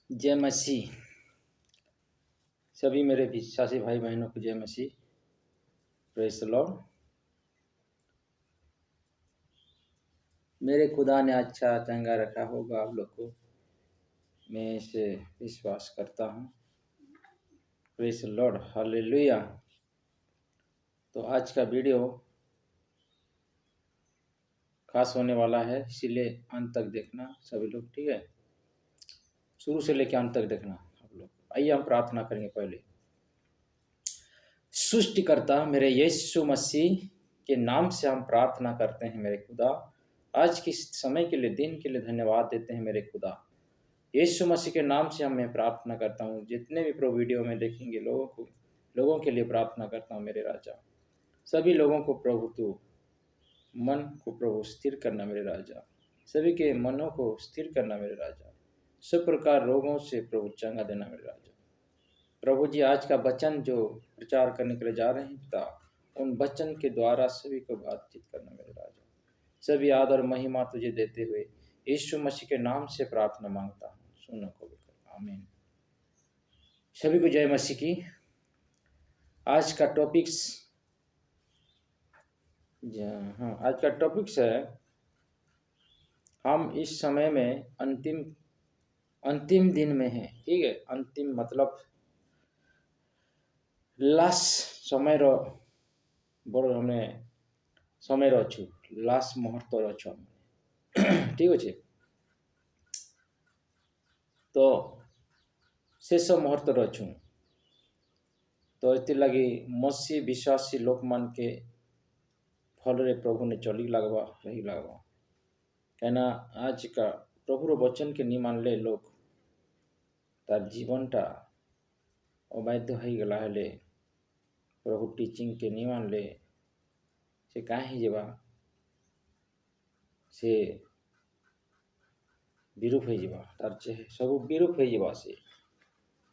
जय मसीह। सभी मेरे विश्वासी भाई बहनों को जय मसीह। Praise the Lord. मेरे खुदा ने अच्छा चंगा रखा होगा आप लोग को, मैं इसे विश्वास करता हूँ। Praise the Lord, hallelujah. तो आज का वीडियो खास होने वाला है, इसीलिए अंत तक देखना सभी लोग, ठीक है। शुरू से लेकर अंत तक देखना आप लोग। आइए हम प्रार्थना करेंगे। पहले सृष्टिकर्ता मेरे यीशु मसीह के नाम से हम प्रार्थना करते हैं मेरे खुदा। आज के समय के लिए, दिन के लिए धन्यवाद देते हैं मेरे खुदा। यीशु मसीह के नाम से मैं प्रार्थना करता हूँ। जितने भी प्रभु वीडियो में देखेंगे लोगों के लिए प्रार्थना करता हूँ मेरे राजा। सभी लोगों को प्रभु तू मन को प्रभु स्थिर करना मेरे राजा। सभी के मनों को स्थिर करना मेरे राजा। सब प्रकार रोगों से प्रभु चंगा देना मेरे राजा। प्रभु जी, आज का वचन जो प्रचार करने के लिए जा रहे हैं पिता, उन वचन के द्वारा सभी को बातचीत करना मेरे राजा। सभी आदर महिमा तुझे देते हुए यीशु मसीह के नाम से प्रार्थना मांगता हूँ, सुनो को कर, आमीन। सभी को जय मसीह की। आज का टॉपिक्स आज का टॉपिक्स है, हम इस समय में अंतिम दिन में हैं, ठीक है। अंतिम मतलब लास्ट समय रो बड़ हमें समय अच्छु, लास्ट मुहूर्त अच्छु ठीक अच्छे। तो शेष मुहूर्त अच्छु, तो ये लगी मसीह विश्वासी लोक मान के फल रे प्रभु ने चली लगवा रही लगवा कहना। आज का प्रभुर वचन के नहीं मानले लोग तार जीवनटा अबाध्य हो गला हेले, प्रभु टीचिंग के नहीं मानले से कहीं जेबा से विरूप हो जावा, तार सब विरूप हो जावा से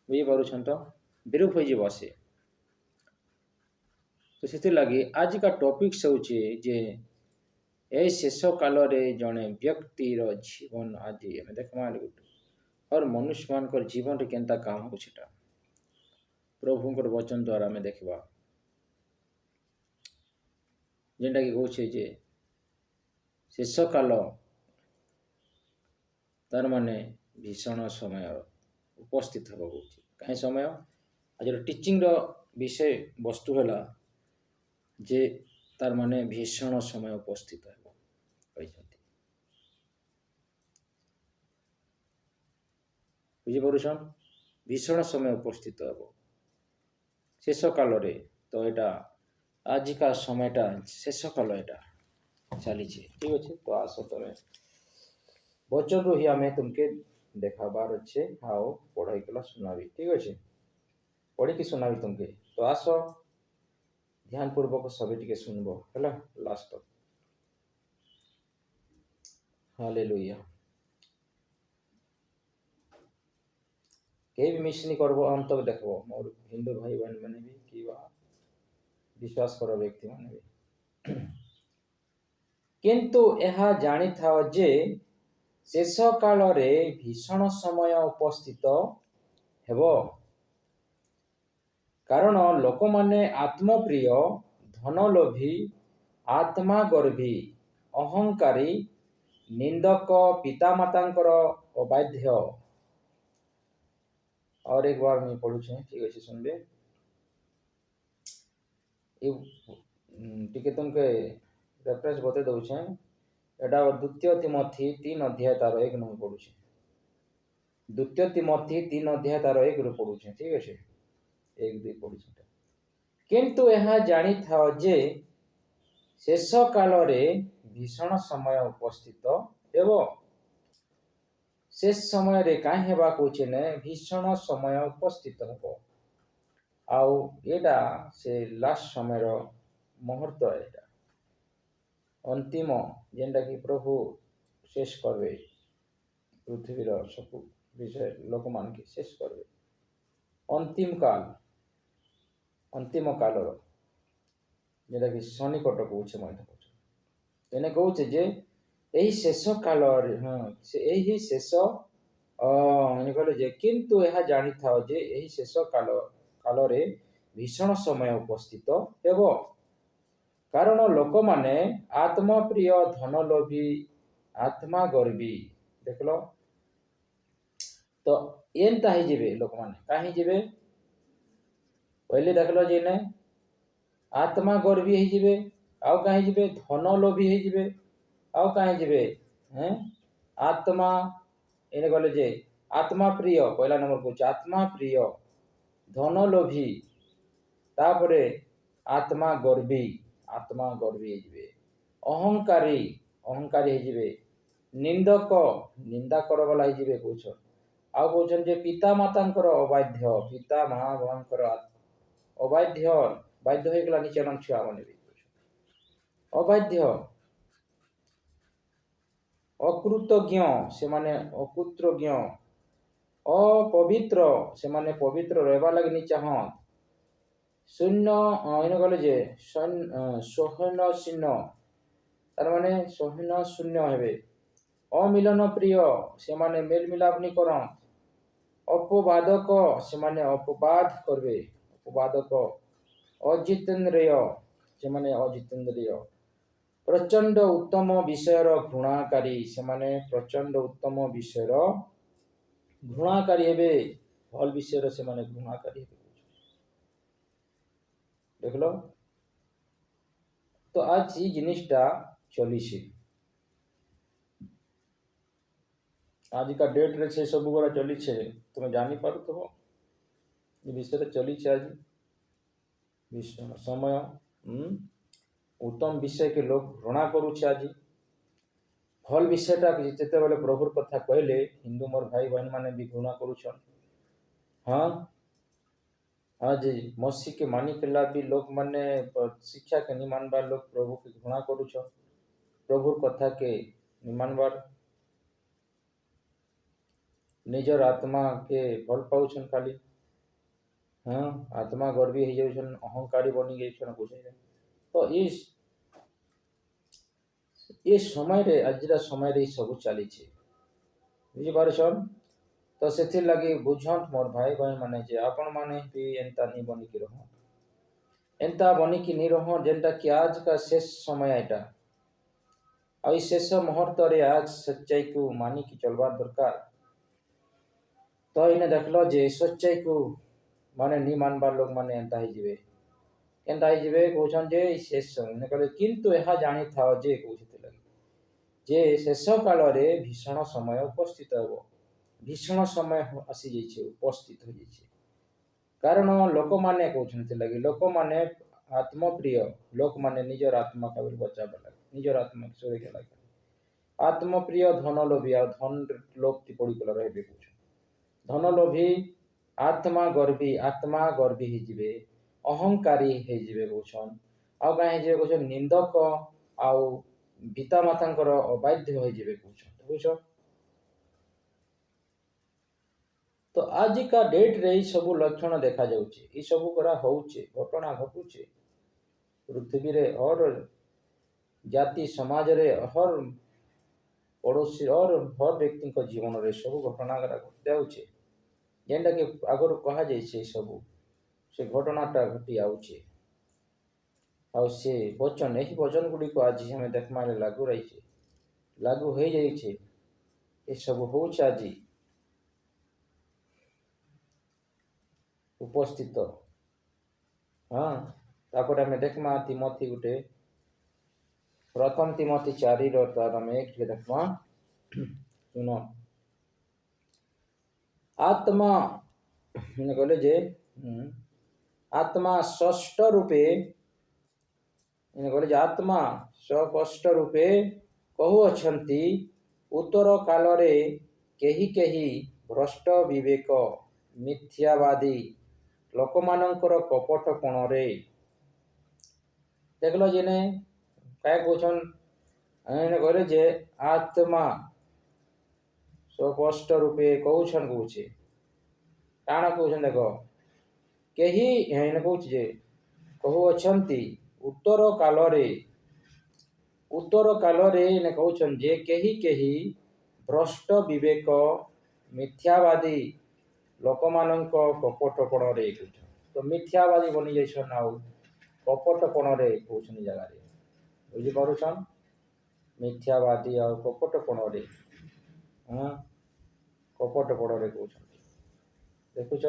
बुझी पारुछन तो विरूप हो जावा से। तो से लगी आज का टॉपिक होचे जे ए शेष काल रे जड़े व्यक्तिर जीवन आज आम देखा और मनुष्य मान जीवन रे केनता काम हो सेटा प्रभुंकर वचन द्वारा आम देखा। जेनटा कि कहे जे शेष काल तार माने भीषण समय उपस्थित होगा कौच कहीं समय आज टीचिंग विषय वस्तु है जे तार माने भीषण समय उपस्थित है। बुझीपारुछन, भीषण समय उपस्थित हे शेष काल रे। तो यहाँ आज का समयटा शेष काल यहाँ चली, ठीक अच्छे। तो आस तुम वचन रू ही आम तुमके देखाबार अच्छे, आओ पढ़ाई कला सुनावी, ठीक अच्छे। पढ़ी की सुनावी तुमके। तो आस ध्यान पूर्वक सभी टी सुनब है लास्ट तक। हालेलुया। कहीं भी मिस नहीं करब, अंत तक देखो मोर हिंदू भाई बहन मैंने भी कि विश्वास कर व्यक्ति मैंने भी। किंतु यह जानी था जे शेष काल रे भीषण समय उपस्थित हेबो, कारण लोक माने आत्मप्रिय, धनलोभी, आत्मा गर्भी, अहंकारी, निंदक, पितामातांकर अबाध्य। और एक बार मैं पढ़ुछे, ठीक अच्छे सुनबे। टिके तुमके रेफरेंस बते दौछे। एटा द्वितीय तिमोथी 3 अध्याय तार 1 नंबर पढ़ुछे। द्वितीय तिमोथी 3 अध्याय तार 1 रु पढ़ुछे, ठीक अच्छे। 1-2 पढ़ुछे। किंतु यह जानी था जे शेष काल रे भीषण समय उपस्थित हेबो। शेष समय रे काहे हेबा कौचे ने भीषण समय उपस्थित हेबो। आउ एटा से लास्ट समय रो मुहूर्त एटा अंतिम जेनटा कि प्रभु शेष करवे पृथ्वी रो सब विषय लोक मान के शेष करवे। अंतिम काल रो जेटा कि सनिकट कौचे मध्य तेने कौचे जे यही शेष काल, हाँ से यही शेष କହିଲେ ଯେ କିନ୍ତୁ ଏହା ଜାଣିଥାଅ ଯେ ଏହି ଶେଷ କାଳରେ ଭୀଷଣ ସମୟ ଉପସ୍ଥିତ ହେବ। କାରଣ ଲୋକମାନେ ଆତ୍ମପ୍ରିୟ, ଧନଲୋଭୀ, ଆତ୍ମା ଗର୍ବୀ, ଦେଖିଲ ତ ଏନ୍ତା ହେଇଯିବେ ଲୋକମାନେ। କାହିଁ ଯିବେ କହିଲେ ଦେଖିଲ ଯେ ନାଇଁ ଆତ୍ମା ଗର୍ବୀ ହେଇଯିବେ, ଆଉ କାହିଁ ଯିବେ ଧନ ଲୋଭୀ ହେଇଯିବେ, ଆଉ କାହିଁ ଯିବେ ଆତ୍ମା ଏନେ ଗଲେ ଯେ ଆତ୍ମା ପ୍ରିୟ, ପହିଲା ନମ୍ବର କହୁଛି ଆତ୍ମା ପ୍ରିୟ, ଧନ ଲୋଭୀ, ତାପରେ ଆତ୍ମା ଗର୍ବୀ ହେଇଯିବେ, ଅହଙ୍କାରୀ ହେଇଯିବେ, ନିନ୍ଦକ ନିନ୍ଦା କରବାଲା ହେଇଯିବେ କହୁଛନ୍। ଆଉ କହୁଛନ୍ ଯେ ପିତା ମାତାଙ୍କର ଅବାଧ୍ୟ, ପିତା ମା ବାବାଙ୍କର ଅବାଧ୍ୟ, ବାଧ୍ୟ ହେଇଗଲା ନିଚେନ ଛୁଆ ମାନେ ବି ଅବାଧ୍ୟ, ଅକୃତଜ୍ଞ, ସେମାନେ ଅକୃତଜ୍ଞ, ଅପବିତ୍ର, ସେମାନେ ପବିତ୍ର ରହିବା ଲାଗି ନି ଚାହନ୍, ଶୂନ୍ୟ ଏନେ ଗଲେ ଯେ ସହନଶୀନ, ତାର ମାନେ ସହନ ଶୂନ୍ୟ ହେବେ, ଅମିଲନ ପ୍ରିୟ, ସେମାନେ ମେଲ ମିଲାପ ନି କରନ୍, ଅପବାଦକ, ସେମାନେ ଅପବାଦ କରିବେ, ଅପବାଦକ, ଅଜିତେନ୍ଦ୍ରିୟ, ସେମାନେ ଅଜିତେନ୍ଦ୍ରିୟ, ପ୍ରଚଣ୍ଡ ଉତ୍ତମ ବିଷୟର ଘୃଣାକାରୀ, ସେମାନେ ପ୍ରଚଣ୍ଡ ଉତ୍ତମ ବିଷୟର ଘୃଣାକାରୀ ହେବେ, ଭଲ ବିଷୟର ସେମାନେ ଘୃଣାକାରୀ ହେବେ। ଦେଖିଲ ତ ଆজ এই জিনিসটা চলিছে, ଆଜିକା ଡେଟ୍ରେ ସେ ସବୁ ଗୁଡ଼ା ଚଲିଛେ, ତୁମେ ଜାଣିପାରୁଥିବ ଏ ବିଷୟରେ ଚଲିଛେ। ଆଜି ସମୟ ଉତ୍ତମ ବିଷୟକେ ଲୋକ ଘୃଣା କରୁଛେ। ଆଜି ଭଲ ବିଷୟଟା ଯେତେବେଳେ ପ୍ରଭୁର କଥା କହିଲେ ହିନ୍ଦୁ ମୋର ଭାଇ ବହନ ମାନେ ବି ଘୃଣା କରୁଛନ୍। ଆଜି ମସିକେ ମାନିକଲା ବି ଲୋକମାନେ ଶିକ୍ଷାକେ ନି ମାନବାର, ଲୋକ ପ୍ରଭୁକେ ଘୃଣା କରୁଛନ୍, ପ୍ରଭୁର କଥାକେ ନି ମାନବାର, ନିଜର ଆତ୍ମାକେ ଭଲ ପାଉଛନ୍ ଖାଲି, ଆତ୍ମା ଗର୍ବୀ ହେଇଯାଉଛନ୍, ଅହଙ୍କାରୀ ବନି ଯାଇଛନ୍ ବୁଝେ। ତ ଏ ସମୟରେ ଆଜିର ସମୟରେ ଏ ସବୁ ଚାଲିଛେ, ବୁଝିପାରୁଛନ୍। ତ ସେଥିର୍ଲାଗି ବୁଝନ୍ ମୋର ଭାଇ ବହନ ମାନେ ଯେ ଆପଣ ମାନେ ବି ଏନ୍ତା ନି ବନିକି ରହ, ଏନ୍ତା ବନିକି ନି ରହ ଯେନ୍ଟା କି ଆଜକା ଶେଷ ସମୟ ଏଇଟା, ଆଉ ଏ ଶେଷ ମୁହୂର୍ତ୍ତରେ ଆଜ ସଚ୍ଚାଇକୁ ମାନିକି ଚଲବାର ଦରକାର। ତ ଏଇନେ ଦେଖିଲ ଯେ ସଚ୍ଚାଇକୁ ମାନେ ନି ମାନବାର ଲୋକ ମାନେ ଏନ୍ତା ହେଇଯିବେ, କେନ୍ତା ହେଇଯିବେ କହୁଛନ୍ ଯେ ଶେଷ କହିଲେ କିନ୍ତୁ ଏହା ଜାଣିଥାଅ ଯେ କହୁଥିଲେ ଯେ ଶେଷ କାଳରେ ଭୀଷଣ ସମୟ ଉପସ୍ଥିତ ହେବ। ଭୀଷଣ ସମୟ ଆସିଯାଇଛି, ଉପସ୍ଥିତ ହୋଇଯାଇଛି। କାରଣ ଲୋକମାନେ କହୁଛନ୍ତି ଲାଗି, ଲୋକମାନେ ଆତ୍ମପ୍ରିୟ, ଲୋକମାନେ ନିଜର ଆତ୍ମା କାବଲ ବଚାଇବା ଲାଗି, ନିଜର ଆତ୍ମାକୁ ସୁରକ୍ଷା ଲାଗି ଆତ୍ମପ୍ରିୟ, ଧନ ଲୋଭୀ, ଆଉ ଧନ ଲୋଭ ପଡ଼ିଗଲା ରହିବେ କହୁଛନ୍। ଧନ ଲୋଭୀ, ଆତ୍ମା ଗର୍ବୀ ହେଇଯିବେ, ଅହଙ୍କାରୀ ହେଇଯିବେ କହୁଛନ୍। ଆଉ କାହିଁ ହେଇଯିବେ କହୁଛନ୍ ନିନ୍ଦକ, ଆଉ ପିତା ମାତାଙ୍କର ଅବାଧ୍ୟ ହେଇଯିବେ କହୁଛନ୍। ବୁଝ ତ ଆଜିକା ଡେଟ୍ରେ ଏଇ ସବୁ ଲକ୍ଷଣ ଦେଖାଯାଉଛି, ଏଇ ସବୁ କରା ହଉଛି, ଘଟଣା ଘଟୁଛି ପୃଥିବୀରେ, ହର ଜାତି ସମାଜରେ, ହର ପଡ଼ୋଶୀ, ହର ବ୍ୟକ୍ତିଙ୍କ ଜୀବନରେ ସବୁ ଘଟଣା ଘଟିଯାଉଛି, ଯେନ୍ଟାକି ଆଗରୁ କୁହାଯାଇଛି ସବୁ ସେ ଘଟଣାଟା ଘଟି ଆଉଛି। ଆଉ ସେ ବଚନ, ଏହି ବଚନ ଗୁଡ଼ିକୁ ଆଜି ଆମେ ଦେଖମାରେ ଲାଗୁ ହେଇଯାଇଛି, ଏସବୁ ହଉଛି ଆଜି ଉପସ୍ଥିତ। ତାପରେ ଆମେ ଦେଖମା ତିମୋଥି ଗୋଟେ, ପ୍ରଥମ ତିମୋଥି 4ର ତାର ଆମେ 1 ଟିକେ ଦେଖମା। ଶୁଣ, ଆତ୍ମା କହିଲେ ଯେ ଆତ୍ମା ଷଷ୍ଠ ରୂପେ କହିଲେ ଯେ ଆତ୍ମା ସ୍ପଷ୍ଟ ରୂପେ କହୁଅଛନ୍ତି, ଉତ୍ତର କାଳରେ କେହି କେହି ଭ୍ରଷ୍ଟ ବିବେକ, ମିଥ୍ୟାବାଦୀ ଲୋକମାନଙ୍କର କପଟ କୋଣରେ, ଦେଖିଲ ଯେନେ କାଏ କହୁଛନ୍ କହିଲେ ଯେ ଆତ୍ମା ସ୍ପଷ୍ଟ ରୂପେ କହୁଛନ୍, କହୁଛେ କାଣା କହୁଛନ୍ ଦେଖ, କେହି କହୁଛି ଯେ କହୁଅଛନ୍ତି ଉତ୍ତର କାଳରେ କହୁଛନ୍ ଯେ କେହି କେହି ଭ୍ରଷ୍ଟ ବିବେକ, ମିଥ୍ୟାବାଦୀ ଲୋକମାନଙ୍କ କପଟପଣରେ କହୁଛନ୍। ତ ମିଥ୍ୟାବାଦୀ ବନି ଯାଇଛନ୍ ଆଉ କପଟପଣରେ କହୁଛନ୍ ଜାଗାରେ, ବୁଝିପାରୁଛନ୍? ମିଥ୍ୟାବାଦୀ ଆଉ କପଟପଣରେ, କପଟପଣରେ କହୁଛନ୍ତି, ଦେଖୁଛ?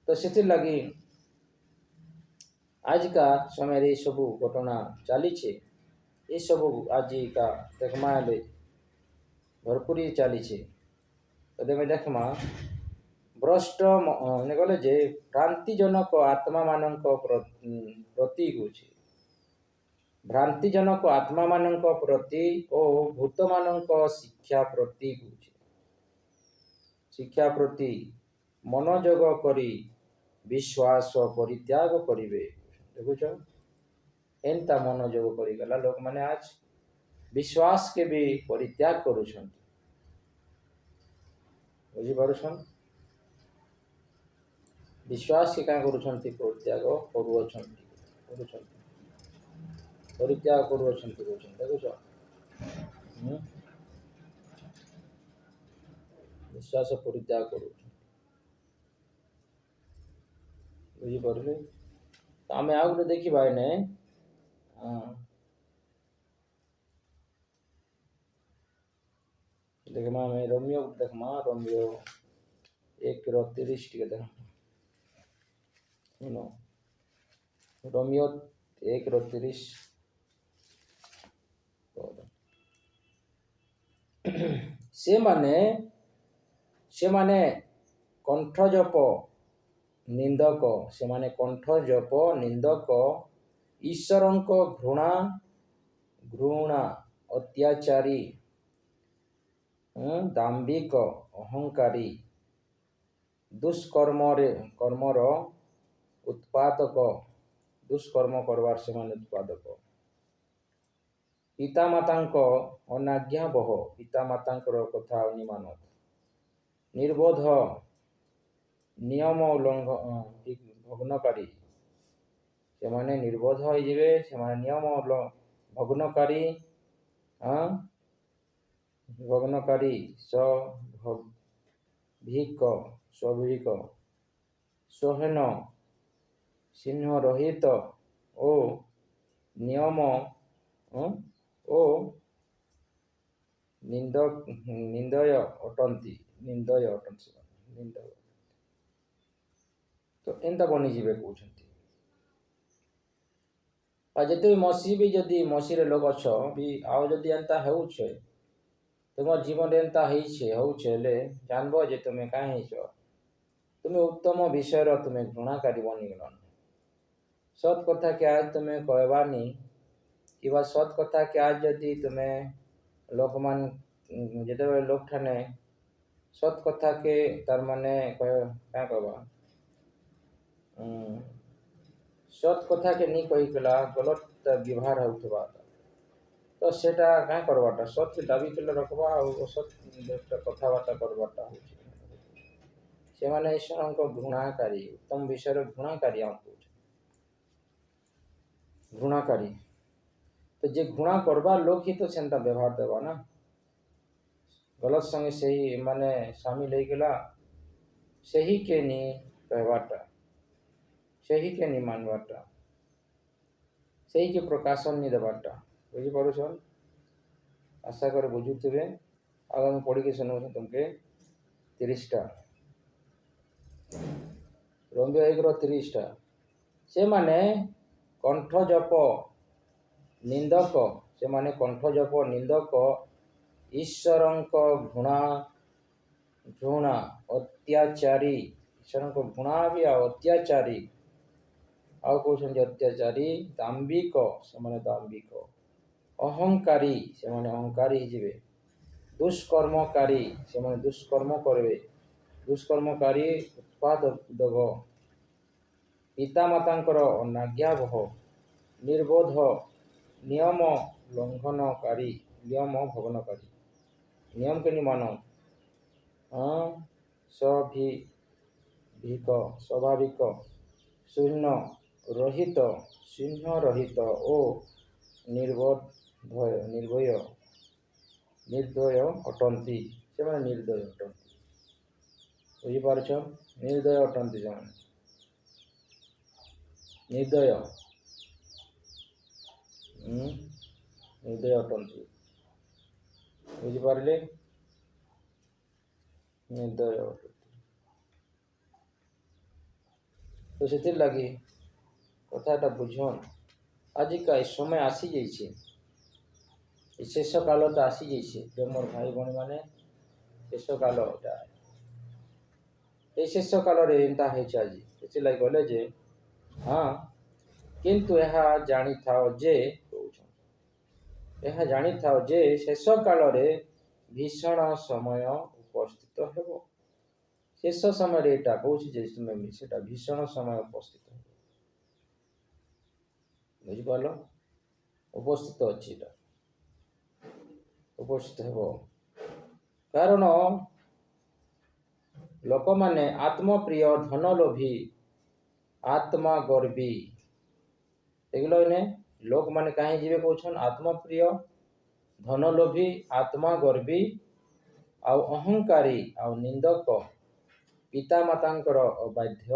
ତ ସେଥିର୍ଲାଗି ଆଜିକା ସମୟରେ ଏସବୁ ଘଟଣା ଚାଲିଛେ। ଏସବୁ ଆଜିକା ଦେଖମା ହେଲେ ଭରପୁରୀ ଚାଲିଛେ। ତ ତେବେ ଦେଖମା ଭ୍ରଷ୍ଟ ଗଲେ ଯେ ଭ୍ରାନ୍ତିଜନକ ଆତ୍ମାମାନଙ୍କ ପ୍ରତୀକ ହେଉଛି, ଭ୍ରାନ୍ତିଜନକ ଆତ୍ମାମାନଙ୍କ ପ୍ରତି ଓ ଭୂତମାନଙ୍କ ଶିକ୍ଷା ପ୍ରତୀକ ହେଉଛି। ଶିକ୍ଷା ପ୍ରତି ମନୋଯୋଗ କରି ବିଶ୍ୱାସ ପରିତ୍ୟାଗ କରିବେ, ଦେଖୁଛ? ଏନ୍ତା ମନୋଯୋଗ କରିଗଲା ଲୋକମାନେ ଆଜ ବିଶ୍ୱାସକେ ବି ପରିତ୍ୟାଗ କରୁଛନ୍ତି, ବୁଝିପାରୁଛନ୍? ବିଶ୍ୱାସକେ କାଁ କରୁଛନ୍ତି? ପରିତ୍ୟାଗ କରୁଅଛନ୍ତି, ପରିତ୍ୟାଗ କରୁଅଛନ୍ତି କହୁଛନ୍ତି, ଦେଖୁଛ? ବିଶ୍ୱାସ ପରିତ୍ୟାଗ କରୁଅଛନ୍ତି, ବୁଝିପାରିଲେ? ଆମେ ଆଉ ଗୋଟେ ଦେଖିବା ଏନେ, देखमा मैं रोमियो देखमा रोमियो 1:30 टिके देख सुनो रोमियो 1:30 ସେମାନେ କଣ୍ଠଜପ ନିନ୍ଦକ, ସେମାନେ କଣ୍ଠଜପ ନିନ୍ଦକ, ଈଶ୍ୱରଙ୍କ ଘୃଣା ଅତ୍ୟାଚାରୀ, ଦାମ୍ଭିକ, ଅହଂକାରୀ, ଦୁଷ୍କର୍ମର ଉତ୍ପାଦକ, ଦୁଷ୍କର୍ମ କରବାର ସେମାନେ ଉତ୍ପାଦକ, ପିତାମାତାଙ୍କ ଅନାଜ୍ଞାବହ, ପିତାମାତାଙ୍କର କଥା ଅନିମାନକ, ନିର୍ବୋଧ, ନିୟମ ଭଗ୍ନକାରୀ, ସେମାନେ ନିର୍ବୋଧ ହେଇଯିବେ, ସେମାନେ ନିୟମ ଭଗ୍ନକାରୀ, ସ୍ୱାଭାବିକ, ସହନ, ଚିହ୍ନ ରହିତ ଓ ନିୟମ ଓ ନିନ୍ଦୟ ଅଟନ୍ତି। ତ ଏନ୍ତା ବନିଯିବେ କହୁଛନ୍ତି। ଆଉ ଯେତେ ମସିରେ ଲୋକ ଅଛ ବି ଆଉ ଯଦି ଏନ୍ତା ହେଉଛେ, ତୁମର ଜୀବନରେ ଏନ୍ତା ହଉଛେ ହେଲେ ଜାଣିବ ଯେ ତୁମେ କାଁ ହେଇଛ, ତୁମେ ଉତ୍ତମ ବିଷୟର ତୁମେ ଘୃଣାକାରୀ ବନିଗଲନ। ସତ୍ କଥାକେ ଆଜ ତୁମେ କହିବାନି, କିମ୍ବା ସତ୍ କଥାକେ ଆଜ ଯଦି ତୁମେ ଲୋକମାନେ ଯେତେବେଳେ ଲୋକଠାନେ ସତ୍ କଥାକେ ତାର ମାନେ କାଁ କହିବା, ସତ୍ କଥାକେ ନି କହିକଲା ଗଲତ ବ୍ୟବହାର ହେଉଥିବା, ତ ସେଟା କାଁ କରବାଟା ସତ୍ ଦାବି କଲେ ରଖବା ଆଉ ଅସତ୍ କଥାବାର୍ତ୍ତା କରବାଟା ହଉଛି। ସେମାନେ ଈଶ୍ୱରଙ୍କ ଘୃଣାକାରୀ, ଉତ୍ତମ ବିଷୟର ଘୃଣାକାରୀ, ଘୃଣାକାରୀ। ତ ଯେ ଘୃଣା କରବା ଲୋକ ହିଁ ତ ସେନ୍ତା ବ୍ୟବହାର ଦେବା ନା, ଗଲତ ସଙ୍ଗେ ସେହି ମାନେ ସାମିଲ ହେଇଗଲା, ସେହି କେ ନି କହିବାଟା, ସେହି କେ ନି ମାନବାଟା, ସେହି କେ ପ୍ରକାଶନ ନି ଦେବାଟା, ବୁଝିପାରୁଛନ୍? ଆଶା କରି ବୁଝୁଥିବେ। ଆଉ ଆମେ ପଢ଼ିକି ଶୁଣାଉଛୁ ତୁମକେ 30ଟା ରୋମିଓ 1:30। ସେମାନେ କଣ୍ଠଜପ ନିନ୍ଦକ, ଈଶ୍ୱରଙ୍କ ଘୃଣା ଅତ୍ୟାଚାରୀ, ଈଶ୍ୱରଙ୍କ ଘୃଣା ବି ଆଉ ଅତ୍ୟାଚାରୀ, ଆଉ କହୁଛନ୍ତି ଅତ୍ୟାଚାରୀ, ଦାମ୍ଭିକ, ସେମାନେ ଦାମ୍ଭିକ, ଅହଂକାରୀ, ସେମାନେ ଅହଂକାରୀ ହେଇଯିବେ, ଦୁଷ୍କର୍ମକାରୀ, ସେମାନେ ଦୁଷ୍କର୍ମ କରିବେ, ଦୁଷ୍କର୍ମକାରୀ, ଉତ୍ପାଦକ, ପିତାମାତାଙ୍କର ଅନାଜ୍ଞାବହ, ନିର୍ବୋଧ, ନିୟମ ଭଗ୍ନକାରୀ, ନିୟମ କେ ନି ମାନ, ସ୍ୱାଭାବିକ, ଚିହ୍ନ ରହିତ ଓ ନିର୍ଦୟ ଅଟନ୍ତି, ସେମାନେ ନିର୍ଦ୍ଦୟ ଅଟନ୍ତି। ବୁଝିପାରୁଛ? ନିର୍ଦ୍ଦୟ ଅଟନ୍ତି ସେମାନେ, ନିର୍ଦ୍ଦୟ ନିର୍ଦ୍ଦୟ ଅଟନ୍ତି। ବୁଝିପାରିଲେ? ନିର୍ଦ୍ଦୟ ଅଟନ୍ତି। ତ ସେଥିର୍ଲାଗି କଥାଟା ବୁଝନ୍। ଆଜିକା ଏ ସମୟ ଆସିଯାଇଛି, ଏ ଶେଷ କାଳଟା ଆସିଯାଇଛି ମୋର ଭାଇ ଭଉଣୀମାନେ। ଶେଷ କାଳ ଏଇଟା, এই ଶେଷ କାଳରେ ଏନ୍ତା ହେଇଛି ଆଜି। ସେଥିଲାଗି ଗଲେ ଯେ ହଁ, କିନ୍ତୁ ଏହା ଜାଣିଥାଅ ଯେ ଏହା ଜାଣିଥାଅ ଯେ ଶେଷ କାଳରେ ଭୀଷଣ ସମୟ ଉପସ୍ଥିତ ହେବ। ଶେଷ ସମୟରେ ଏଇଟା କହୁଛି ଯେ ସେଟା ଭୀଷଣ ସମୟ ଉପସ୍ଥିତ ହେବ। ବୁଝିପାରିଲ? ଉପସ୍ଥିତ ଅଛି, ଏଇଟା ଉପସ୍ଥିତ ହେବ। କାରଣ ଲୋକମାନେ ଆତ୍ମପ୍ରିୟ, ଧନଲୋଭୀ, ଆତ୍ମା ଗର୍ବୀ, ଦେଖିଲ ଏନେ ଲୋକମାନେ କାହିଁ ଯିବେ କହୁଛନ୍? ଆତ୍ମପ୍ରିୟ, ଧନଲୋଭୀ, ଆତ୍ମା ଗର୍ବୀ, ଆଉ ଅହଙ୍କାରୀ, ଆଉ ନିନ୍ଦକ, ପିତାମାତାଙ୍କର ଅବାଧ୍ୟ।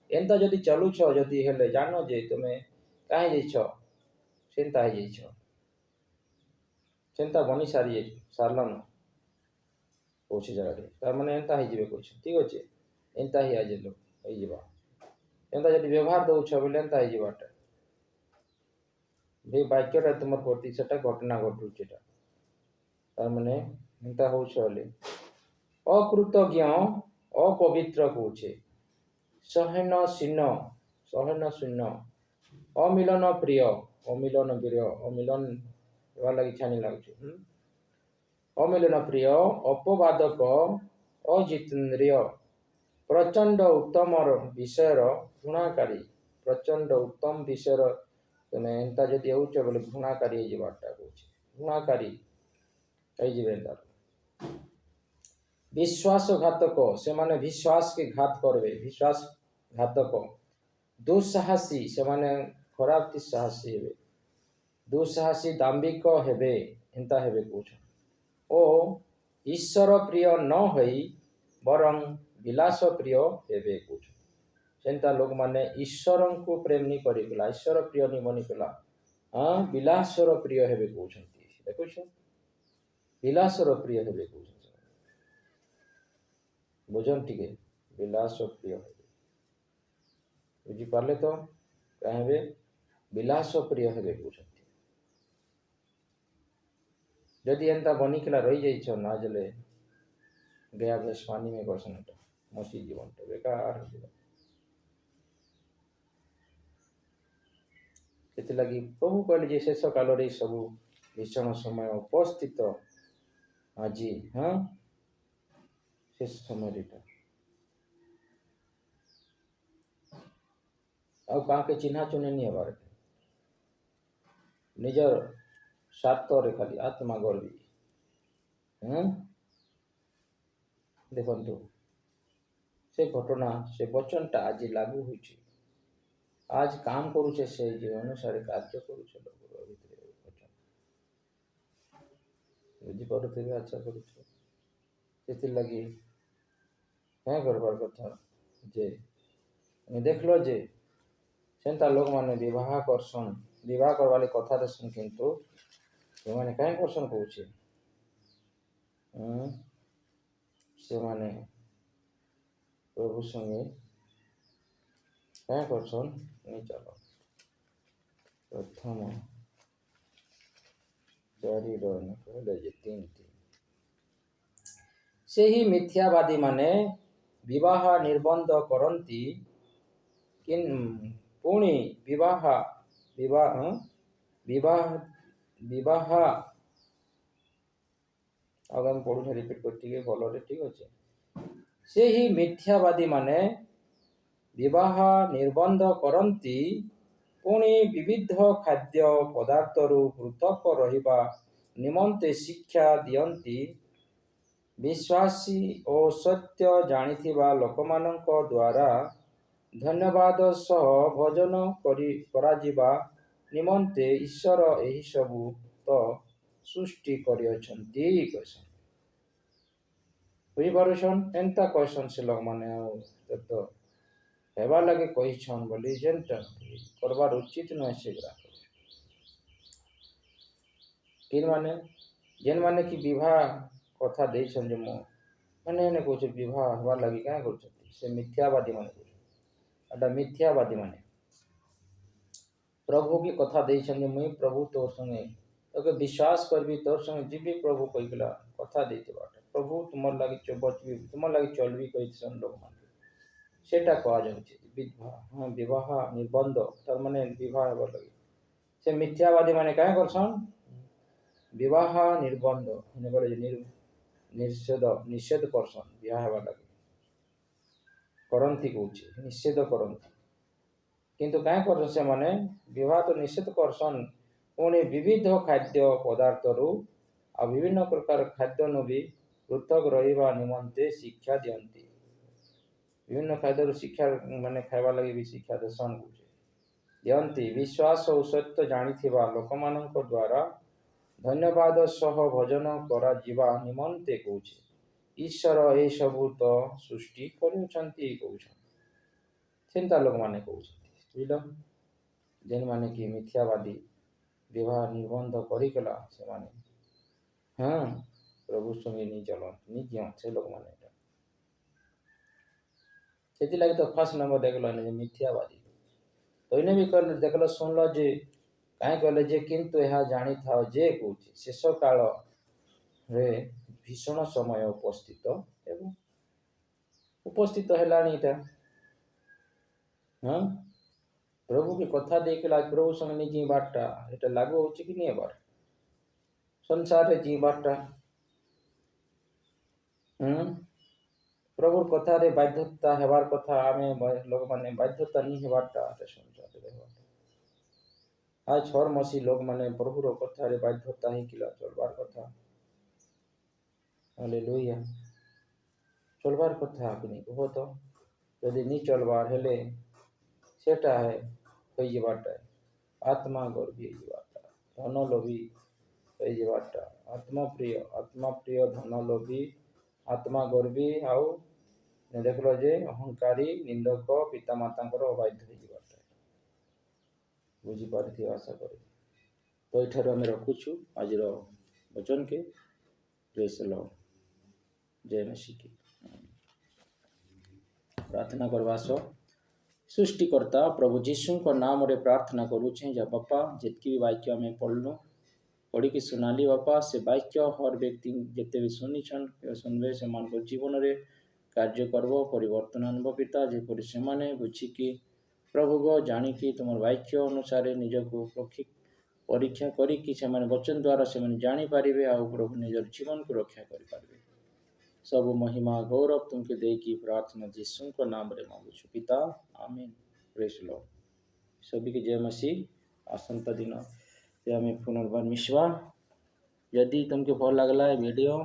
ଏନ୍ତା ଯଦି ଚାଲୁଛ, ଯଦି ହେଲେ ଜାଣ ଯେ ତୁମେ କାହିଁ ଯାଇଛ, ସେନ୍ତା ହେଇଯାଇଛ, ସେନ୍ତା ବନି ସାରିଲନ କହୁଛି ଜାଗାରେ। ତାର ମାନେ ଏନ୍ତା ହେଇଯିବେ କହୁଛ। ଠିକ୍ ଅଛି, ଏନ୍ତା ହିଁ ଆଜି ଲୋକ ହେଇଯିବା। ଏନ୍ତା ଯଦି ବ୍ୟବହାର ଦଉଛ ବୋଲେ ଏନ୍ତା ହେଇଯିବାଟା। ଏ ବାକ୍ୟଟା ତୁମର ପ୍ରତି ସେଟା ଘଟଣା ଘଟୁଛି। ଏଟା ତାର ମାନେ ଏନ୍ତା ହଉଛ ବୋଲି ଅକୃତଜ୍ଞ, ଅପବିତ୍ର କହୁଛେ, ସହନଶୀନ, ଅମିଳନ ପ୍ରିୟ, ଅମିଳନ ପ୍ରିୟ, ଅମିଳନ ହେବା ଲାଗି ଛାନି ଲାଗୁଛି। ଅମିଳନ ପ୍ରିୟ, ଅପବାଦକ, ଅଜିତେନ୍ଦ୍ରିୟ, ପ୍ରଚଣ୍ଡ ଉତ୍ତମର ବିଷୟର ଘୃଣାକାରୀ। ପ୍ରଚଣ୍ଡ ଉତ୍ତମ ବିଷୟର ତୁମେ ଏନ୍ତା ଯଦି ହେଉଛ ବୋଲେ ଘୃଣାକାରୀ ହେଇଯିବାଟା କହୁଛି। ଘୃଣାକାରୀ ହେଇଯିବେ ଏନ୍ତା। ବିଶ୍ୱାସଘାତକ, ସେମାନେ ବିଶ୍ୱାସକେ ଘାତ କରିବେ, ବିଶ୍ୱାସଘାତକ। ଦୁଃସାହସୀ, ସେମାନେ ଖରାପ ସାହସୀ ହେବେ। ଦୁଃସାହସୀ, ଦାମ୍ଭିକ ହେବେ, ଏନ୍ତା ହେବେ କହୁଛନ୍। ଓ ଈଶ୍ୱର ପ୍ରିୟ ନ ହୋଇ ବରଂ ବିଳାସ ପ୍ରିୟ ହେବେ କହୁଛନ୍। ସେନ୍ତା ଲୋକମାନେ ଈଶ୍ୱରଙ୍କୁ ପ୍ରେମ ନି କରିକଲା, ଈଶ୍ୱର ପ୍ରିୟ ନି ବନିକଲା, ବିଳାସର ପ୍ରିୟ ହେବେ କହୁଛନ୍ତି। ଦେଖୁଛ, ବିଳାସର ପ୍ରିୟ ହେବେ କହୁଛନ୍ତି। ବୁଝନ୍ ଟିକେ, ବିଳାସ ପ୍ରିୟ ହେବେ। ବୁଝିପାରିଲେ ତ? କାହିଁ ହେବେ? ବିଳାସ ପ୍ରିୟ ହେବେ କହୁଛନ୍ତି। ଯଦି ଏନ୍ତା ବନିକଲା ରହିଯାଇଛ ନା ଜଲେ ଗୟା ଭେଷମାନି ମେ କରସନଟା ମସି ଜୀବନଟା ବେକାର ହେଇଯିବ। ସେଥିଲାଗି ପ୍ରଭୁ କହିଲେ ଯେ ଶେଷ କାଳରେ ସବୁ ଭୀଷଣ ସମୟ ଉପସ୍ଥିତ ଆଜି। ଶେଷ ସମୟରେ ଏଇଟା ଆଉ କାହାକେ ଚିହ୍ନା ଚୁନି ନି ହେବାର, ନିଜର ସ୍ୱାର୍ଥରେ ଖାଲି ଆତ୍ମା ଗର୍ବୀ। ଦେଖନ୍ତୁ ସେ ଘଟଣା, ସେ ବଚନଟା ଆଜି ଲାଗୁ ହୋଇଛି। আজ কাম করুছে সেই যে অনুসারে কার্য করুছে লোকের ভিতরে বচন। বুঝিপাରୁଥିବେ ଆଶା କରୁଛୁ। ସେଥିର୍ଲାଗି କାଁ କରବାର୍ କଥା ଯେ ଦେଖିଲ ଯେ ସେନ୍ତା ଲୋକମାନେ ବିବାହ କରସନ୍, ବିବାହ କରବାର୍ ଲାଗି କଥା ଦେସନ୍, କିନ୍ତୁ ସେମାନେ କାହିଁ କରସନ୍ କହୁଛେ, ସେମାନେ ପ୍ରଭୁ ସଙ୍ଗେ କାଁ କରସନ୍ ନି ଚାଲ। ପ୍ରଥମ 4 କହିଲେ ଯେ 3 ସେହି ମିଥ୍ୟାବାଦୀମାନେ ବିବାହ ନିର୍ବନ୍ଧ କରନ୍ତି, ପୁଣି ଆଉ ଆମେ ପଢୁଛେ, ରିପିଟ୍ କରି ଟିକେ ଭଲରେ। ଠିକ୍ ଅଛି। ସେହି ମିଥ୍ୟାବାଦୀମାନେ ବିବାହ ନିର୍ବନ୍ଧ କରନ୍ତି, ପୁଣି ବିବିଧ ଖାଦ୍ୟ ପଦାର୍ଥରୁ ପୃଥକ ରହିବା ନିମନ୍ତେ ଶିକ୍ଷା ଦିଅନ୍ତି। ବିଶ୍ୱାସୀ ଓ ସତ୍ୟ ଜାଣିଥିବା ଲୋକମାନଙ୍କ ଦ୍ୱାରା ଧନ୍ୟବାଦ ସହ ଭୋଜନ କରାଯିବା ନିମନ୍ତେ ଈଶ୍ୱର ଏହିସବୁ ତ ସୃଷ୍ଟି କରିଅଛନ୍ତି। ବୁଝିପାରୁଛନ୍ ଏନ୍ତା କହିସନ୍ ସେ ଲୋକମାନେ ଆଉ ତ ହେବା ଲାଗି କହିଛନ୍ ବୋଲି ଯେନ୍ଟା କରବାର୍ ଉଚିତ ନୁହେଁ ସେଗୁଡ଼ା କିମାନେ ଯେନ୍ମାନେ କି ବିବାହ କଥା ଦେଇଛନ୍ ଯେ ମୁଁ ମାନେ ଏନେ କହୁଛେ ବିବାହ ହେବାର୍ ଲାଗି କାଁ କରୁଛନ୍ତି ସେ ମିଥ୍ୟାବାଦୀ ମାନେ କହୁଛନ୍ ଏଟା ମିଥ୍ୟାବାଦୀ ମାନେ प्रभु की कथा ଦେଇଛନ୍ତି ମୁଇଁ प्रभु तोर संगे तोके विश्वास करबी तोर संगे जीवी प्रभु कहिला कथा ଦେଇଥିବାଟା प्रभु तुमर लागि बचबी तुमर लागि चलबी कहिसन लोक मान सेटा कहा जाउछि विवाह विवाह निबंध तार माने विवाह हेबार लागि से मिथ्यावादी माने काय करछन विवाह निबंध ने बोले निषेध करछन विवाह हेबार लागि करंती कहउछि निषेध करंती किंतु क्या कर से माने विवाह तो निषेध करसन पुणी विविध खाद्य पदार्थ रु आ विभिन्न प्रकार खाद्य नु भी पृथक रहिबा निमंते शिक्षा दियंती विभिन्न खाद्य शिक्षा माने खाइबा लगी भी शिक्षा देसन दियंती विश्वास और सत्य जानिथिबा लोकमानक द्वारा धन्यवाद सह भजन करा जीवा निमंते कहउछि ईश्वर ए सबु तो सृष्टि करूछंती कहउछन चिंता लोक माने कहउछन बुझल जेन माने कि मिथ्यावादी विवाह निबंध करिकला से माने हाँ प्रभु संगे नहीं चलन नहीं क्यों से लोग माने सेति लगे तो फर्स्ट नंबर देखलो ने मिथ्यावादी तो इने भी कर देखलो सुनलो जे काहे कहले जे किंतु यह जानी था जे कहउछि शेष काल रे भीषण समय उपस्थित एवं उपस्थित हेलानी इटा हाँ प्रभु की कथा देखला प्रभु संग नहीं जी बाटा एटा लागू होछि कि नहीं बार संसार रे जी बाटा प्रभु कथा रे बाध्यता हेबार कथा आमे लोग माने बाध्यता नहीं हेबाटा एटा संसार रे हेबाटा आज छोर मसी लोग माने प्रभु रो कथा रे बाध्यता ही किला चलबार कथा हालेलुया चलबार कथा कि कहो तो यदि नहीं चलबार हेले सेटा है कई जीवाटा आत्मा गर्भी जीवाटा धन लोभी कई जीवाटा आत्मा प्रिय धन लोभी आत्मा गर्भी आउ देख लो जे अहंकारी निंदक पिता माता अबाध्य जीवाटा बुझी पारि आशा कर तो ये आम रखुचु आज वचन के प्रेस लो जय मसीह की प्रार्थना करवा सो सृष्टिकर्ता प्रभु जीशु को नाम रे प्रार्थना करुचे जा बापा जितकी भी वाक्य में पढ़लु पढ़ी की सुनाली बापा से वाक्य हर व्यक्ति जिते भी सुनिछन सुनबे से मान को जीवन रे कार्य करब परिवर्तन अनुभव पिता जेपरि से माने बुझिकी प्रभु गो जानिकी तुम वाक्य अनुसार निजको परीक्षा करिकी से वचन द्वारा से जानी पारिबे आ प्रभु निजर जीवन को रक्षा करि पारिबे सब महिमा गौरव तुमके देकी प्रार्थना यीशु को नाम रे मांगुछु पिता आमीन प्रेज लॉर्ड सभी के जय मसीह आसंता दिन आम पुनर्बार मिसवा यदि तुमके भल लगला वीडियो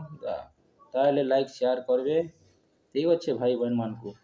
ताले लाइक शेयर करबे ठीक अच्छे भाई बहन मान को